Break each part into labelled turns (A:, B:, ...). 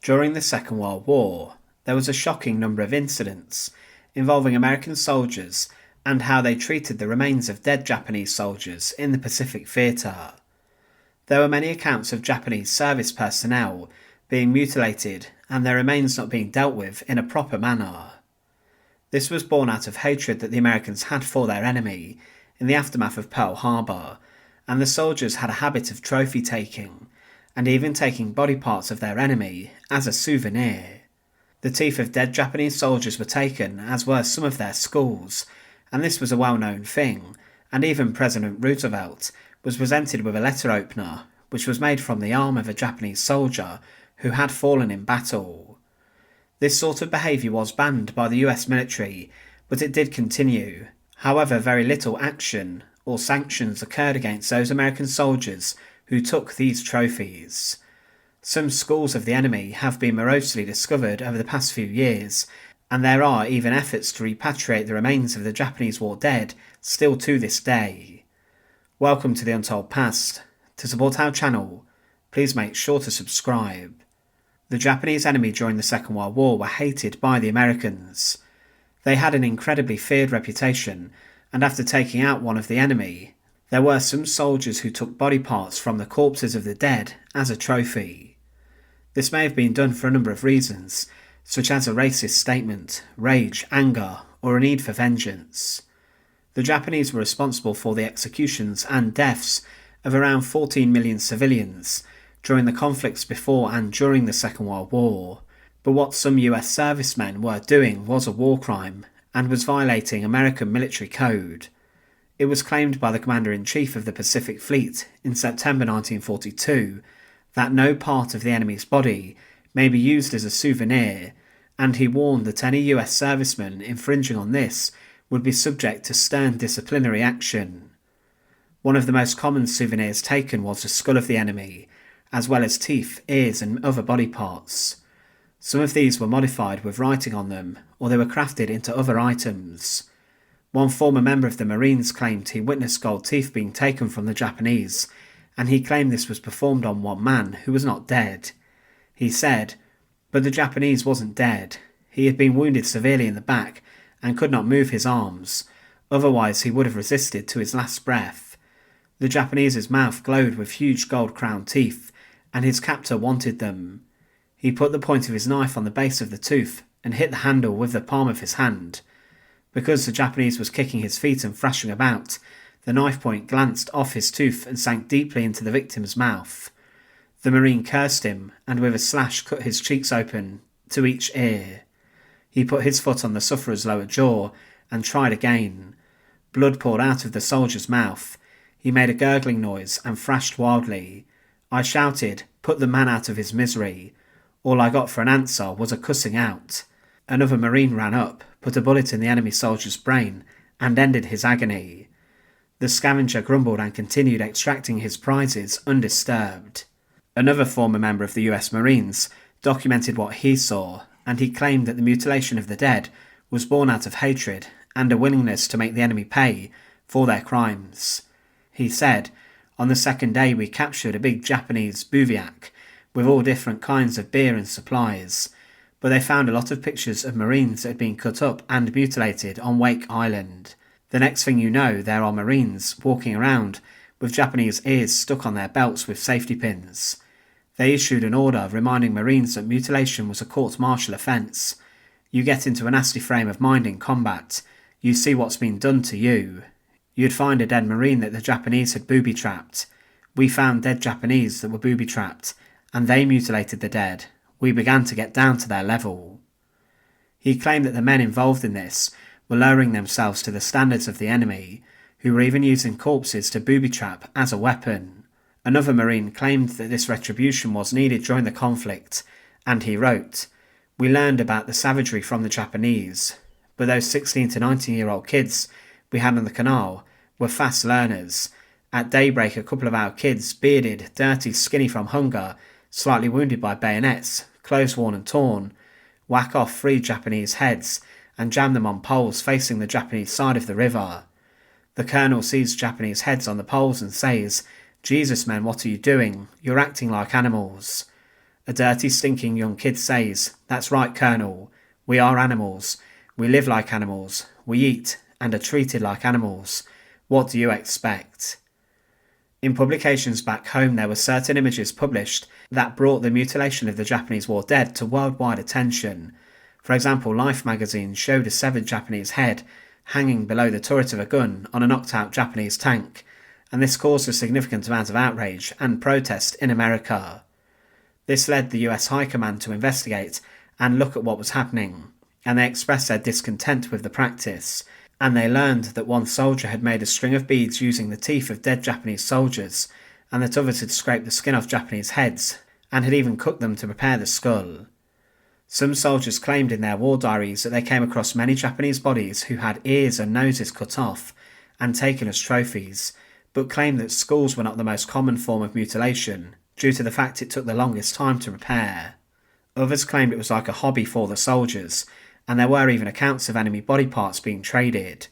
A: During the Second World War, there was a shocking number of incidents involving American soldiers and how they treated the remains of dead Japanese soldiers in the Pacific Theatre. There were many accounts of Japanese service personnel being mutilated and their remains not being dealt with in a proper manner. This was born out of hatred that the Americans had for their enemy in the aftermath of Pearl Harbor, and the soldiers had a habit of trophy taking, and even taking body parts of their enemy as a souvenir. The teeth of dead Japanese soldiers were taken, as were some of their skulls, and this was a well-known thing, and even President Roosevelt was presented with a letter opener, which was made from the arm of a Japanese soldier who had fallen in battle. This sort of behaviour was banned by the US military, but it did continue. However, very little action or sanctions occurred against those American soldiers who took these trophies. Some skulls of the enemy have been morosely discovered over the past few years, and there are even efforts to repatriate the remains of the Japanese war dead still to this day. Welcome to The Untold Past. To support our channel, please make sure to subscribe. The Japanese enemy during the Second World War were hated by the Americans. They had an incredibly feared reputation, and after taking out one of the enemy, there were some soldiers who took body parts from the corpses of the dead as a trophy. This may have been done for a number of reasons, such as a racist statement, rage, anger, or a need for vengeance. The Japanese were responsible for the executions and deaths of around 14 million civilians during the conflicts before and during the Second World War, but what some US servicemen were doing was a war crime and was violating American military code. It was claimed by the Commander-in-Chief of the Pacific Fleet in September 1942 that no part of the enemy's body may be used as a souvenir, and he warned that any US servicemen infringing on this would be subject to stern disciplinary action. One of the most common souvenirs taken was the skull of the enemy, as well as teeth, ears and other body parts. Some of these were modified with writing on them, or they were crafted into other items. One former member of the Marines claimed he witnessed gold teeth being taken from the Japanese, and he claimed this was performed on one man who was not dead. He said, "But the Japanese wasn't dead. He had been wounded severely in the back and could not move his arms, otherwise he would have resisted to his last breath. The Japanese's mouth glowed with huge gold-crowned teeth, and his captor wanted them. He put the point of his knife on the base of the tooth and hit the handle with the palm of his hand. Because the Japanese was kicking his feet and thrashing about, the knife point glanced off his tooth and sank deeply into the victim's mouth. The Marine cursed him and with a slash cut his cheeks open to each ear. He put his foot on the sufferer's lower jaw and tried again. Blood poured out of the soldier's mouth. He made a gurgling noise and thrashed wildly. I shouted, 'Put the man out of his misery.' All I got for an answer was a cussing out. Another Marine ran up, put a bullet in the enemy soldier's brain, and ended his agony. The scavenger grumbled and continued extracting his prizes undisturbed. Another former member of the US Marines documented what he saw, and he claimed that the mutilation of the dead was born out of hatred and a willingness to make the enemy pay for their crimes. He said, "On the second day we captured a big Japanese bivouac with all different kinds of beer and supplies, but they found a lot of pictures of Marines that had been cut up and mutilated on Wake Island. The next thing you know, there are Marines walking around with Japanese ears stuck on their belts with safety pins. They issued an order reminding Marines that mutilation was a court-martial offence. You get into a nasty frame of mind in combat. You see what's been done to you. You'd find a dead Marine that the Japanese had booby-trapped. We found dead Japanese that were booby-trapped, and they mutilated the dead. We began to get down to their level." He claimed that the men involved in this were lowering themselves to the standards of the enemy, who were even using corpses to booby-trap as a weapon. Another Marine claimed that this retribution was needed during the conflict, and he wrote, "We learned about the savagery from the Japanese, but those 16 to 19-year-old kids we had on the canal were fast learners. At daybreak a couple of our kids, bearded, dirty, skinny from hunger, slightly wounded by bayonets, clothes worn and torn, whack off 3 Japanese heads and jam them on poles facing the Japanese side of the river. The colonel sees Japanese heads on the poles and says, 'Jesus men, what are you doing? You're acting like animals.' A dirty, stinking young kid says, "That's right, Colonel. We are animals. We live like animals. We eat and are treated like animals. What do you expect?" In publications back home, there were certain images published that brought the mutilation of the Japanese war dead to worldwide attention. For example, Life magazine showed a severed Japanese head hanging below the turret of a gun on a knocked-out Japanese tank, and this caused a significant amount of outrage and protest in America. This led the US High Command to investigate and look at what was happening, and they expressed their discontent with the practice, and they learned that one soldier had made a string of beads using the teeth of dead Japanese soldiers, and that others had scraped the skin off Japanese heads, and had even cooked them to prepare the skull. Some soldiers claimed in their war diaries that they came across many Japanese bodies who had ears and noses cut off and taken as trophies, but claimed that skulls were not the most common form of mutilation, due to the fact it took the longest time to repair. Others claimed it was like a hobby for the soldiers, and there were even accounts of enemy body parts being traded.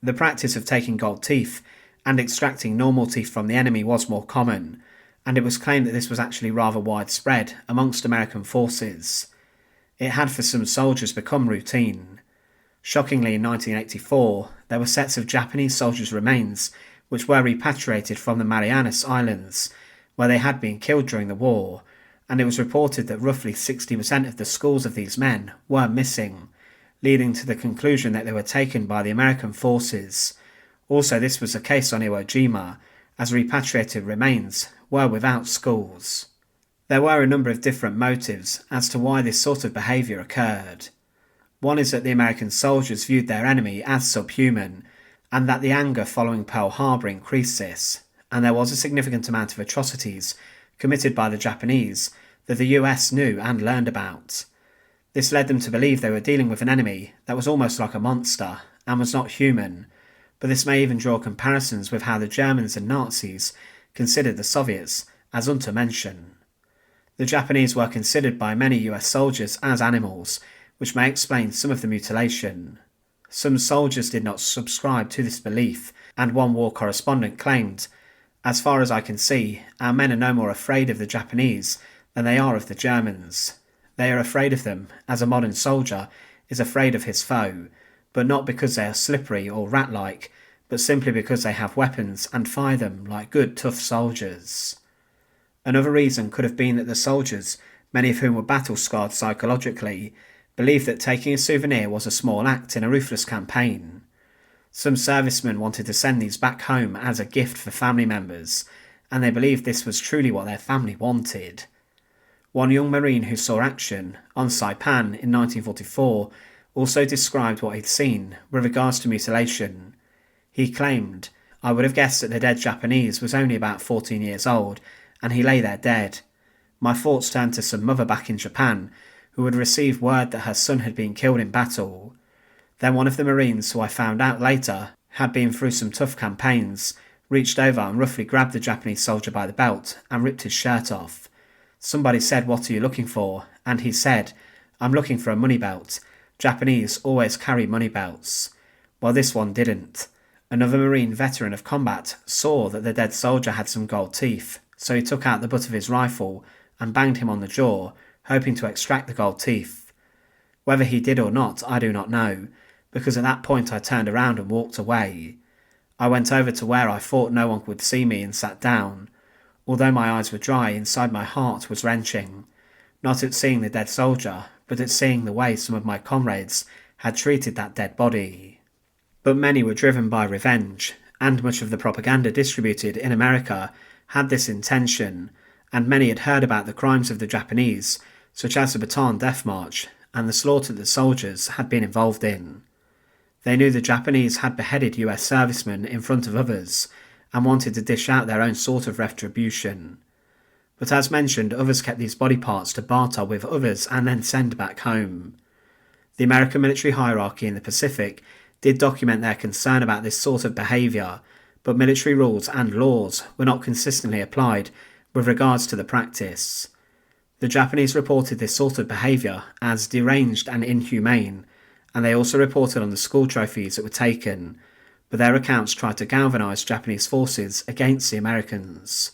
A: The practice of taking gold teeth and extracting normal teeth from the enemy was more common, and it was claimed that this was actually rather widespread amongst American forces. It had for some soldiers become routine. Shockingly, in 1984, there were sets of Japanese soldiers' remains which were repatriated from the Marianas Islands, where they had been killed during the war, and it was reported that roughly 60% of the skulls of these men were missing, leading to the conclusion that they were taken by the American forces. Also, this was the case on Iwo Jima, as repatriated remains were without skulls. There were a number of different motives as to why this sort of behaviour occurred. One is that the American soldiers viewed their enemy as subhuman, and that the anger following Pearl Harbor increased this, and there was a significant amount of atrocities committed by the Japanese that the US knew and learned about. This led them to believe they were dealing with an enemy that was almost like a monster and was not human, but this may even draw comparisons with how the Germans and Nazis considered the Soviets as Untermenschen. The Japanese were considered by many US soldiers as animals, which may explain some of the mutilation. Some soldiers did not subscribe to this belief, and one war correspondent claimed, "As far as I can see, our men are no more afraid of the Japanese than they are of the Germans. They are afraid of them, as a modern soldier is afraid of his foe, but not because they are slippery or rat-like, but simply because they have weapons and fire them like good tough soldiers." Another reason could have been that the soldiers, many of whom were battle-scarred psychologically, believed that taking a souvenir was a small act in a ruthless campaign. Some servicemen wanted to send these back home as a gift for family members, and they believed this was truly what their family wanted. One young Marine who saw action on Saipan in 1944 also described what he'd seen with regards to mutilation. He claimed, "I would have guessed that the dead Japanese was only about 14 years old, and he lay there dead. My thoughts turned to some mother back in Japan who had received word that her son had been killed in battle. Then one of the Marines, who I found out later had been through some tough campaigns, reached over and roughly grabbed the Japanese soldier by the belt and ripped his shirt off. Somebody said, 'What are you looking for?' And he said, 'I'm looking for a money belt. Japanese always carry money belts.' Well, this one didn't. Another Marine veteran of combat saw that the dead soldier had some gold teeth, so he took out the butt of his rifle and banged him on the jaw, hoping to extract the gold teeth. Whether he did or not, I do not know, because at that point I turned around and walked away. I went over to where I thought no one would see me and sat down. Although my eyes were dry, inside my heart was wrenching, not at seeing the dead soldier, but at seeing the way some of my comrades had treated that dead body. But many were driven by revenge, and much of the propaganda distributed in America had this intention, and many had heard about the crimes of the Japanese, such as the Bataan Death March, and the slaughter that soldiers had been involved in. They knew the Japanese had beheaded US servicemen in front of others, and wanted to dish out their own sort of retribution. But as mentioned, others kept these body parts to barter with others and then send back home. The American military hierarchy in the Pacific did document their concern about this sort of behaviour, but military rules and laws were not consistently applied with regards to the practice. The Japanese reported this sort of behaviour as deranged and inhumane, and they also reported on the skull trophies that were taken, but their accounts tried to galvanise Japanese forces against the Americans.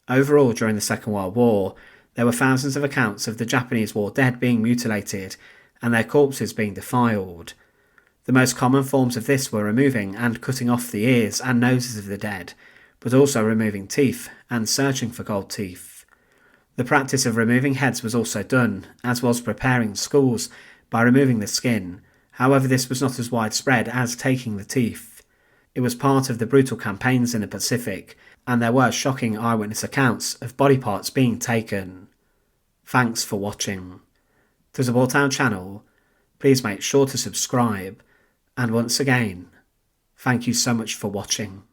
A: Overall, during the Second World War, There were thousands of accounts of the Japanese war dead being mutilated and their corpses being defiled. The most common forms of this were removing and cutting off the ears and noses of the dead, but also removing teeth and searching for gold teeth. The practice of removing heads was also done, as was preparing skulls, by removing the skin. However, this was not as widespread as taking the teeth. It was part of the brutal campaigns in the Pacific, and there were shocking eyewitness accounts of body parts being taken. Thanks for watching. To support our channel, please make sure to subscribe, and once again, thank you so much for watching.